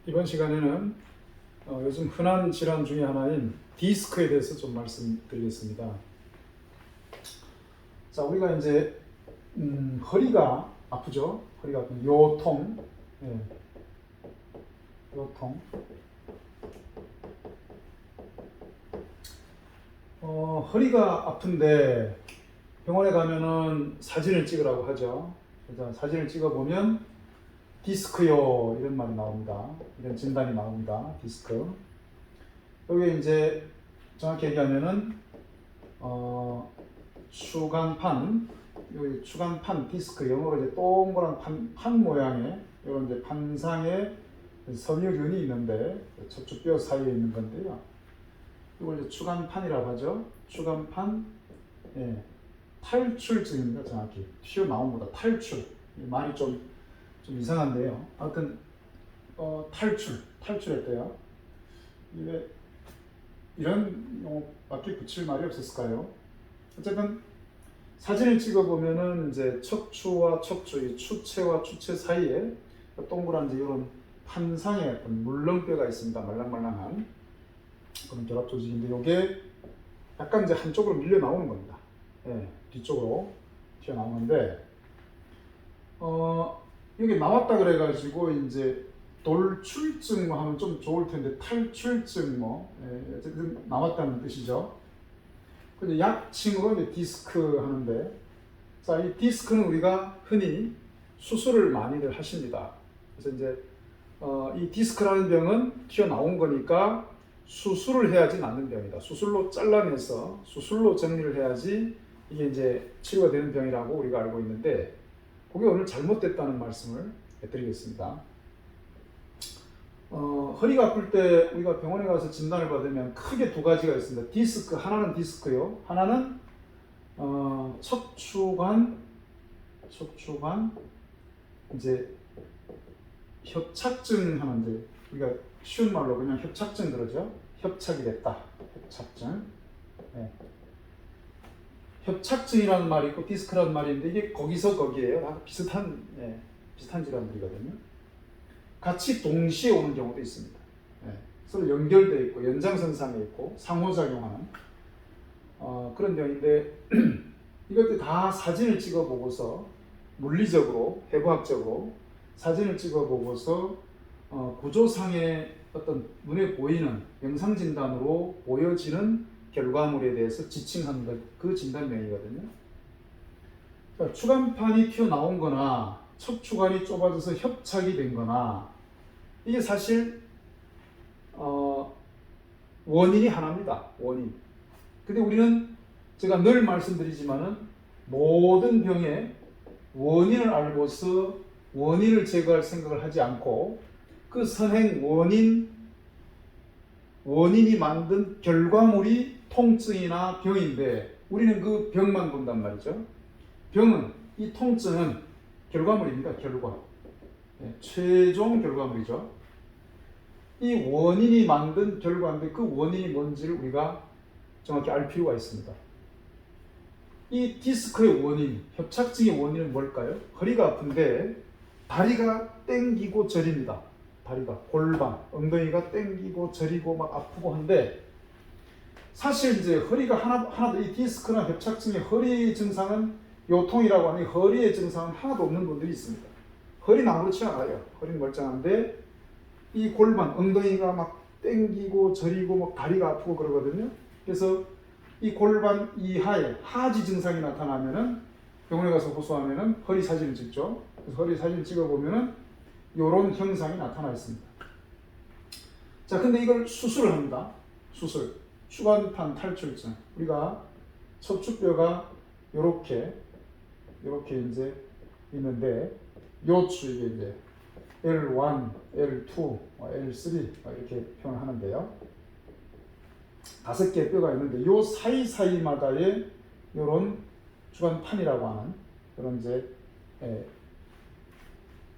이번 시간에는 요즘 흔한 질환 중에 하나인 디스크에 대해서 좀 말씀드리겠습니다. 자, 우리가 이제 허리가 아프죠? 허리가 아픈 요통, 예, 요통. 허리가 아픈데 병원에 가면은 사진을 찍으라고 하죠. 그래서 사진을 찍어 보면 디스크요 이런 말이 나옵니다. 이런 진단이 나옵니다. 디스크. 여기 이제 정확히 얘기하면은 추간판, 여기 추간판 디스크, 영어로 이제 동그란 판 모양의 이런 이제 판상의 섬유균이 있는데 척추뼈 사이에 있는 건데요. 이걸 이제 추간판이라고 하죠. 추간판, 예, 탈출증입니다. 정확히 튀어나온보다 탈출. 말이 좀 이상한데요. 아무튼 탈출했대요. 이게 이런 용어밖에 붙일 말이 없었을까요? 어쨌든 사진을 찍어 보면은 이제 척추와 척추, 이 추체와 추체 사이에 동그란 이제 이런 판상의 어떤 물렁뼈가 있습니다. 말랑말랑한 그런 결합 조직인데 이게 약간 이제 한쪽으로 밀려 나오는 겁니다. 예, 뒤쪽으로 튀어 나오는데 여기 나왔다 그래가지고 이제 돌출증 뭐 하면 좀 좋을 텐데 탈출증 뭐 어쨌든 나왔다는 뜻이죠. 근데 약칭으로 이제 디스크 하는데, 자, 이 디스크는 우리가 흔히 수술을 많이들 하십니다. 그래서 이제 이 디스크라는 병은 튀어나온 거니까 수술을 해야지 낫는 병이다. 수술로 잘라내서 수술로 정리를 해야지 이게 이제 치료가 되는 병이라고 우리가 알고 있는데, 그게 오늘 잘못됐다는 말씀을 드리겠습니다. 허리가 아플 때 우리가 병원에 가서 진단을 받으면 크게 두 가지가 있습니다. 디스크, 하나는 디스크요. 하나는 척추관 이제 협착증 하는데, 우리가 쉬운 말로 그냥 협착증 그러죠. 협착이 됐다. 협착증. 네. 협착증이라는 말이 있고 디스크라는 말이 있는데 이게 거기서 거기에요. 비슷한 질환들이거든요. 같이 동시에 오는 경우도 있습니다. 서로 연결되어 있고 연장선상에 있고 상호작용하는 그런 병인데 이것들 다 사진을 찍어 보고서 물리적으로 해부학적으로 사진을 찍어 보고서 구조상의 어떤 눈에 보이는 영상 진단으로 보여지는 결과물에 대해서 지칭하는 것, 그 진단명이거든요. 그러니까 추간판이 튀어나온 거나 척추관이 좁아져서 협착이 된 거나 이게 사실 원인이 하나입니다. 원인. 근데 우리는 제가 늘 말씀드리지만은 모든 병의 원인을 알고서 원인을 제거할 생각을 하지 않고 그 선행 원인이 만든 결과물이 통증이나 병인데 우리는 그 병만 본단 말이죠. 병은, 이 통증은 결과물입니다. 결과. 최종 결과물이죠. 이 원인이 만든 결과인데 그 원인이 뭔지를 우리가 정확히 알 필요가 있습니다. 이 디스크의 원인, 협착증의 원인은 뭘까요? 허리가 아픈데 다리가 땡기고 저립니다. 다리가, 골반, 엉덩이가 땡기고 저리고 막 아프고 한데, 사실 이제 허리가 하나도 이 디스크나 협착증의 허리 증상은 요통이라고 하니 허리의 증상은 하나도 없는 분들이 있습니다. 허리는 아무렇지 않아요. 허리는 멀쩡한데 이 골반, 엉덩이가 막 땡기고 저리고 막 다리가 아프고 그러거든요. 그래서 이 골반 이하에 하지 증상이 나타나면은 병원에 가서 호소하면은 허리 사진을 찍죠. 그래서 허리 사진을 찍어보면은 이런 형상이 나타나 있습니다. 자, 근데 이걸 수술을 합니다. 수술. 추간판 탈출증. 우리가 척추뼈가 요렇게 이제 있는데, 요추 이게 이제 L1, L2, L3 이렇게 표현하는데요. 5개의 뼈가 있는데 요 사이사이마다의 요런 주간판이라고 하는 그런 이제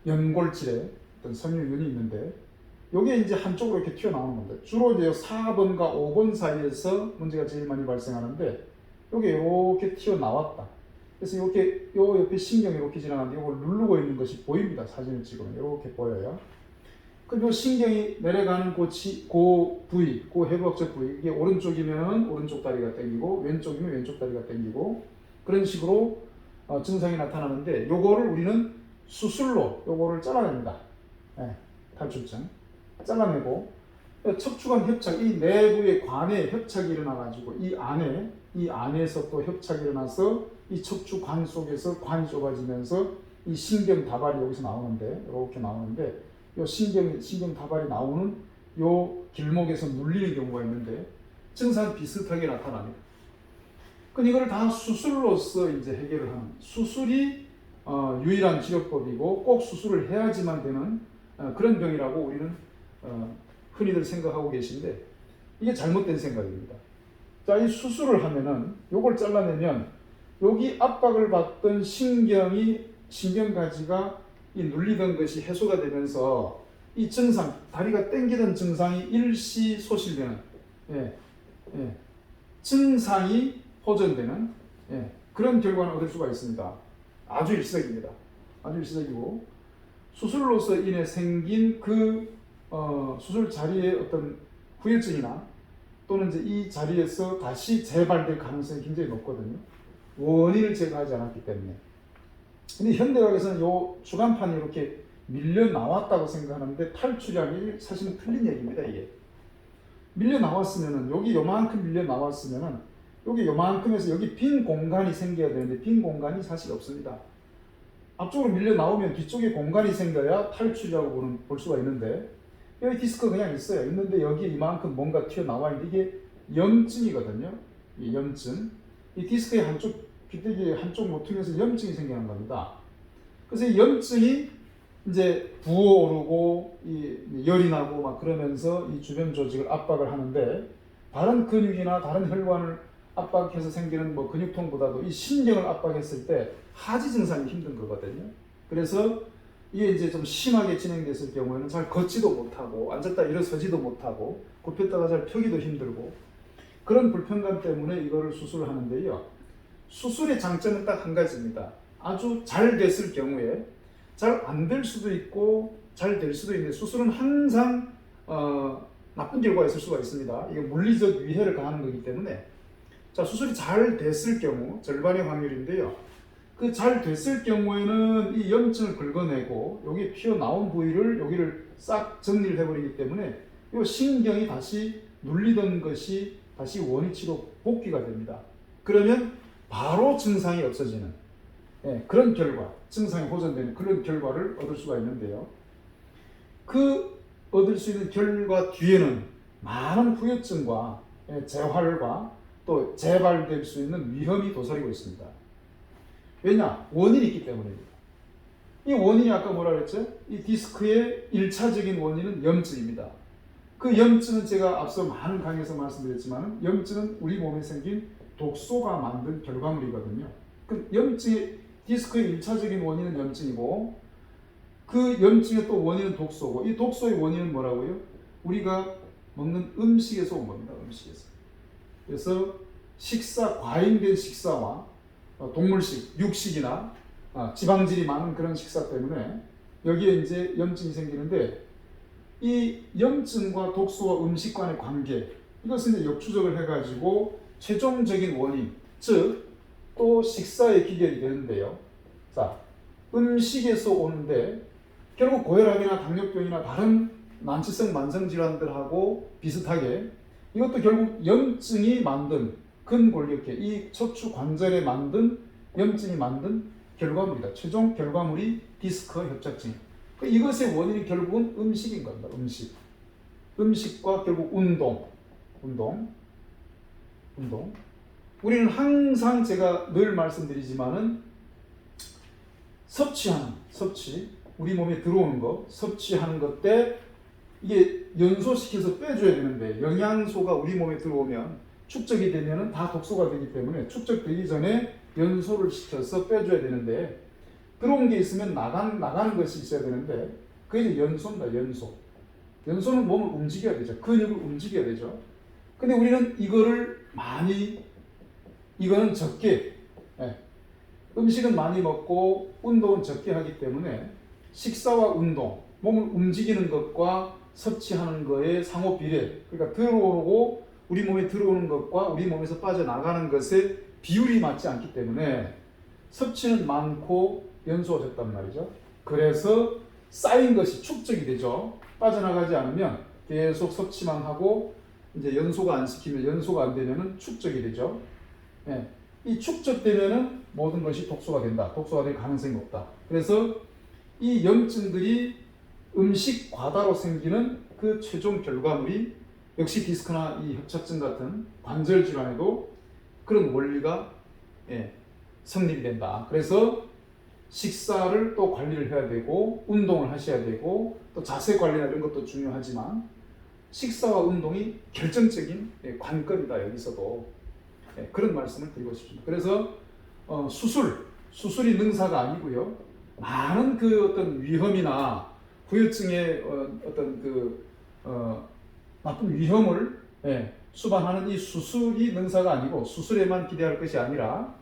연골질의 어떤 섬유균이 있는데 요게 이제 한쪽으로 이렇게 튀어나오는 겁니다. 주로 이제 4번과 5번 사이에서 문제가 제일 많이 발생하는데 요게 이렇게 튀어나왔다. 그래서 이렇게 요 옆에 신경이 이렇게 지나가는데 이걸 누르고 있는 것이 보입니다. 사진을 찍으면 이렇게 보여요. 그리고 신경이 내려가는 그 부위, 그 해부학적 부위, 이게 오른쪽이면 오른쪽 다리가 당기고 왼쪽이면 왼쪽 다리가 당기고 그런 식으로 증상이 나타나는데 요거를 우리는 수술로 요거를 잘라냅니다. 네, 탈출증 잘라내고 척추관 협착, 이 내부의 관에 협착이 일어나가지고 이 안에서 또 협착이 일어나서 이 척추관 속에서 관이 좁아지면서 이 신경 다발이 여기서 나오는데 이렇게 나오는데 요 신경 다발이 나오는 요 길목에서 눌리는 경우가 있는데 증상 비슷하게 나타납니다. 그럼 이걸 다 수술로서 이제 해결을 하는 수술이 유일한 치료법이고 꼭 수술을 해야지만 되는 그런 병이라고 우리는 흔히들 생각하고 계신데 이게 잘못된 생각입니다. 자, 이 수술을 하면은 요걸 잘라내면 여기 압박을 받던 신경가지가 이 눌리던 것이 해소가 되면서 이 증상, 다리가 땡기던 증상이 일시 소실되는 증상이 호전되는 그런 결과를 얻을 수가 있습니다. 아주 일시적입니다. 아주 일시적이고 수술로서 인해 생긴 그 수술 자리의 어떤 후유증이나 또는 이제 이 자리에서 다시 재발될 가능성이 굉장히 높거든요. 원인을 제거하지 않았기 때문에. 근데 현대의학에서는 요 주간판이 이렇게 밀려 나왔다고 생각하는데 탈출량이 사실은 틀린 얘기입니다. 이게 밀려 나왔으면은 여기 요만큼 밀려 나왔으면은 여기 요만큼에서 여기 빈 공간이 생겨야 되는데 빈 공간이 사실 없습니다. 앞쪽으로 밀려 나오면 뒤쪽에 공간이 생겨야 탈출이라고 볼 수가 있는데 여기 디스크가 그냥 있어요. 있는데 여기 이만큼 뭔가 튀어나와 있는데 이게 염증이거든요. 이 염증. 이 디스크의 한쪽 귀때기 한쪽 모퉁이에서 염증이 생기는 겁니다. 그래서 이 염증이 이제 부어오르고 이 열이 나고 막 그러면서 이 주변 조직을 압박을 하는데 다른 근육이나 다른 혈관을 압박해서 생기는 뭐 근육통보다도 이 신경을 압박했을 때 하지 증상이 힘든 거거든요. 그래서 이게 이제 좀 심하게 진행됐을 경우에는 잘 걷지도 못하고 앉았다 일어서지도 못하고 굽혔다가 잘 펴기도 힘들고 그런 불편감 때문에 이거를 수술을 하는데요. 수술의 장점은 딱 한 가지입니다. 아주 잘 됐을 경우에 잘 안 될 수도 있고 잘 될 수도 있는데 수술은 항상 나쁜 결과가 있을 수가 있습니다. 이게 물리적 위해를 가하는 거기 때문에 자, 수술이 잘 됐을 경우 절반의 확률인데요. 그 잘 됐을 경우에는 이 염증을 긁어내고 여기 튀어나온 부위를 여기를 싹 정리를 해버리기 때문에 이 신경이 다시 눌리던 것이 다시 원위치로 복귀가 됩니다. 그러면 바로 증상이 없어지는 그런 결과, 증상이 호전되는 그런 결과를 얻을 수가 있는데요. 그 얻을 수 있는 결과 뒤에는 많은 후유증과 재활과 또 재발될 수 있는 위험이 도사리고 있습니다. 왜냐? 원인이 있기 때문입니다. 이 원인이 아까 뭐라 그랬죠? 이 디스크의 1차적인 원인은 염증입니다. 그 염증은 제가 앞서 많은 강의에서 말씀드렸지만 염증은 우리 몸에 생긴 독소가 만든 결과물이거든요. 그 염증의 디스크의 1차적인 원인은 염증이고 그 염증의 또 원인은 독소고 이 독소의 원인은 뭐라고요? 우리가 먹는 음식에서 온 겁니다. 음식에서. 그래서 과잉된 식사와 동물식, 육식이나 지방질이 많은 그런 식사 때문에 여기에 이제 염증이 생기는데 이 염증과 독소와 음식 간의 관계 이것은 이제 역추적을 해가지고 최종적인 원인, 즉 또 식사의 기결이 되는데요. 자, 음식에서 오는데 결국 고혈압이나 당뇨병이나 다른 난치성 만성질환들하고 비슷하게 이것도 결국 염증이 만든 근골격계, 이 척추 관절에 만든 염증이 만든 결과물이다. 최종 결과물이 디스크 협착증. 이것의 원인이 결국은 음식인 겁니다. 음식과 결국 운동. 우리는 항상 제가 늘 말씀드리지만은 우리 몸에 들어오는 거, 섭취하는 것 때 이게 연소시켜서 빼줘야 되는데 영양소가 우리 몸에 들어오면 축적이 되면은 다 독소가 되기 때문에 축적되기 전에 연소를 시켜서 빼줘야 되는데 들어온 게 있으면 나가는 것이 있어야 되는데 그게 이제 연소입니다. 연소는 몸을 움직여야 되죠. 근육을 움직여야 되죠. 근데 우리는 이거는 적게 음식은 많이 먹고 운동은 적게 하기 때문에 식사와 운동 몸을 움직이는 것과 섭취하는 거의 상호 비례, 그러니까 들어오고 우리 몸에 들어오는 것과 우리 몸에서 빠져나가는 것의 비율이 맞지 않기 때문에 섭취는 많고 연소가 적단 말이죠. 그래서 쌓인 것이 축적이 되죠. 빠져나가지 않으면 계속 섭취만 하고 이제 연소가 안 시키면 연소가 안 되면은 축적이 되죠. 예. 이 축적되면은 모든 것이 독소가 된다. 독소가 될 가능성이 높다. 그래서 이 염증들이 음식 과다로 생기는 그 최종 결과물이 역시 디스크나 이 협착증 같은 관절 질환에도 그런 원리가 성립이 된다. 그래서 식사를 또 관리를 해야 되고 운동을 하셔야 되고 또 자세 관리나 이런 것도 중요하지만 식사와 운동이 결정적인 관건이다. 여기서도 그런 말씀을 드리고 싶습니다. 그래서 수술이 능사가 아니고요. 많은 그 어떤 위험이나 후유증의 어떤 그 나쁜 위험을 수반하는 이 수술이 능사가 아니고 수술에만 기대할 것이 아니라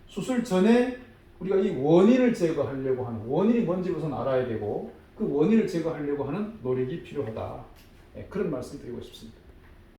수술 전에 우리가 이 원인을 제거하려고 하는 원인이 뭔지 우선 알아야 되고 그 원인을 제거하려고 하는 노력이 필요하다. 그런 말씀 드리고 싶습니다.